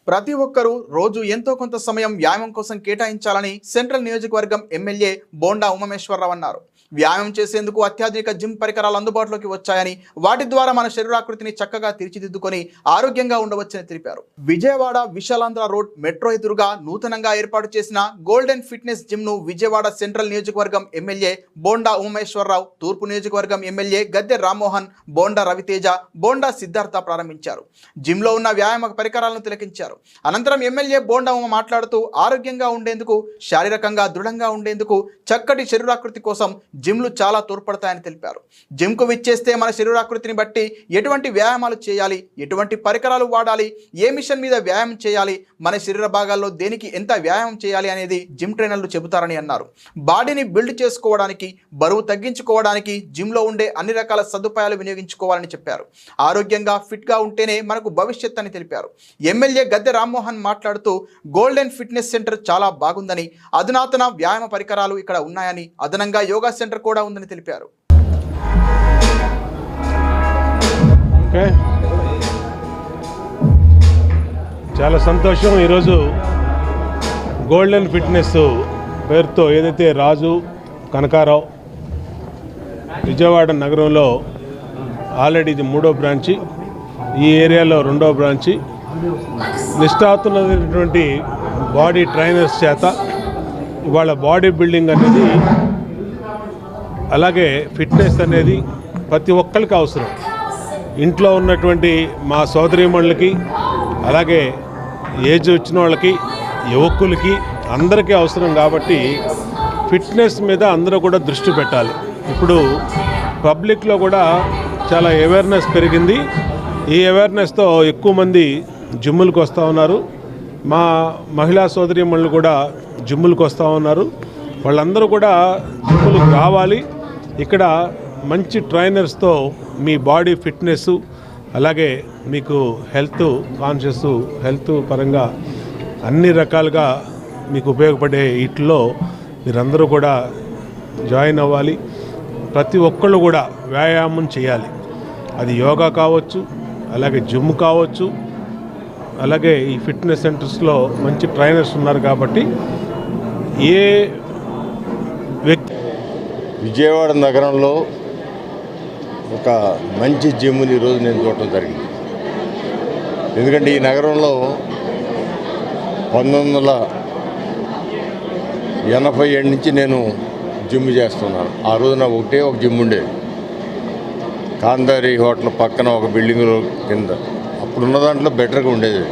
ప్రతి ఒక్కరూ రోజు ఎంతో కొంత సమయం వ్యాయామం కోసం కేటాయించాలని సెంట్రల్ నియోజకవర్గం ఎమ్మెల్యే బోండా ఉమామేశ్వరరావు అన్నారు. వ్యాయామం చేసేందుకు అత్యాధునిక జిమ్ పరికరాలు అందుబాటులోకి వచ్చాయని, వాటి ద్వారా మన శరీరాకృతిని చక్కగా తీర్చిదిద్దుకొని ఆరోగ్యంగా ఉండవచ్చని తెలిపారు. విజయవాడ విశాలాంధ్ర రోడ్ మెట్రో ఎదురుగా నూతనంగా ఏర్పాటు చేసిన గోల్డెన్ ఫిట్నెస్ జిమ్ ను విజయవాడ సెంట్రల్ నియోజకవర్గం ఎమ్మెల్యే బోండా ఉమామేశ్వరరావు, తూర్పు నియోజకవర్గం ఎమ్మెల్యే గద్దె రామ్మోహన్, బోండా రవితేజ, బోండా సిద్ధార్థ ప్రారంభించారు. జిమ్ లో ఉన్న వ్యాయామ పరికరాలను తిలకించారు. అనంతరం ఎమ్మెల్యే బోండా ఉమ మాట్లాడుతూ ఆరోగ్యంగా ఉండేందుకు, శారీరకంగా దృఢంగా ఉండేందుకు చక్కటి శరీరాకృతి కోసం జిమ్లు చాలా తోడ్పడతాయని తెలిపారు. జిమ్కు విచ్చేస్తే మన శరీరాకృతిని బట్టి ఎటువంటి వ్యాయామాలు చేయాలి, ఎటువంటి పరికరాలు వాడాలి, ఏ మిషన్ మీద వ్యాయామం చేయాలి, మన శరీర భాగాల్లో దేనికి ఎంత వ్యాయామం చేయాలి అనేది జిమ్ ట్రైనర్లు చెబుతారని అన్నారు. బాడీని బిల్డ్ చేసుకోవడానికి, బరువు తగ్గించుకోవడానికి జిమ్లో ఉండే అన్ని రకాల సదుపాయాలు వినియోగించుకోవాలని చెప్పారు. ఆరోగ్యంగా ఫిట్గా ఉంటేనే మనకు భవిష్యత్ అని తెలిపారు. ఎమ్మెల్యే గద్దె రామ్మోహన్ మాట్లాడుతూ గోల్డెన్ ఫిట్నెస్ సెంటర్ చాలా బాగుందని, అధునాతన వ్యాయామ పరికరాలు ఇక్కడ ఉన్నాయని, అదనంగా యోగా సెంటర్ కూడా ఉందని తెలిపారు. చాలా సంతోషం. ఈరోజు గోల్డెన్ ఫిట్నెస్ పేరుతో ఏదైతే రాజు కనకారావు విజయవాడ నగరంలో ఆల్రెడీ ఇది 3వ బ్రాంచి, ఈ ఏరియాలో 2వ బ్రాంచి, నిష్ఠాతున్నటువంటి బాడీ ట్రైనర్స్ చేత ఇవాళ బాడీ బిల్డింగ్ అనేది, అలాగే ఫిట్నెస్ అనేది ప్రతి ఒక్కరికి అవసరం. ఇంట్లో ఉన్నటువంటి మా సోదరీమణులకి, అలాగే ఏజ్ వచ్చిన వాళ్ళకి, యువకులకి అందరికీ అవసరం. కాబట్టి ఫిట్నెస్ మీద అందరూ కూడా దృష్టి పెట్టాలి. ఇప్పుడు పబ్లిక్లో కూడా చాలా అవేర్నెస్ పెరిగింది. ఈ అవేర్నెస్తో ఎక్కువ మంది జిమ్ములకు వస్తూ ఉన్నారు. మా మహిళా సోదరీమణులు కూడా జిమ్ములకు వస్తూ ఉన్నారు. వాళ్ళందరూ కూడా జిమ్ములకు రావాలి. ఇక్కడ మంచి ట్రైనర్స్తో మీ బాడీ ఫిట్నెస్, అలాగే మీకు హెల్త్ కాన్షియస్, హెల్త్ పరంగా అన్ని రకాలుగా మీకు ఉపయోగపడే వీటిలో మీరందరూ కూడా జాయిన్ అవ్వాలి. ప్రతి ఒక్కళ్ళు కూడా వ్యాయామం చేయాలి. అది యోగా కావచ్చు, అలాగే జిమ్ కావచ్చు, అలాగే ఈ ఫిట్నెస్ సెంటర్స్లో మంచి ట్రైనర్స్ ఉన్నారు. కాబట్టి ఏ వ్యక్తి విజయవాడ నగరంలో ఒక మంచి జిమ్ని ఈరోజు నేను చూడటం జరిగింది. ఎందుకంటే ఈ నగరంలో 1987 నుంచి నేను జిమ్ చేస్తున్నాను. ఆ రోజున ఒకటే ఒక జిమ్ ఉండేది, కాందారి హోటల్ పక్కన ఒక బిల్డింగ్ కింద. అప్పుడున్న దాంట్లో బెటర్గా ఉండేది.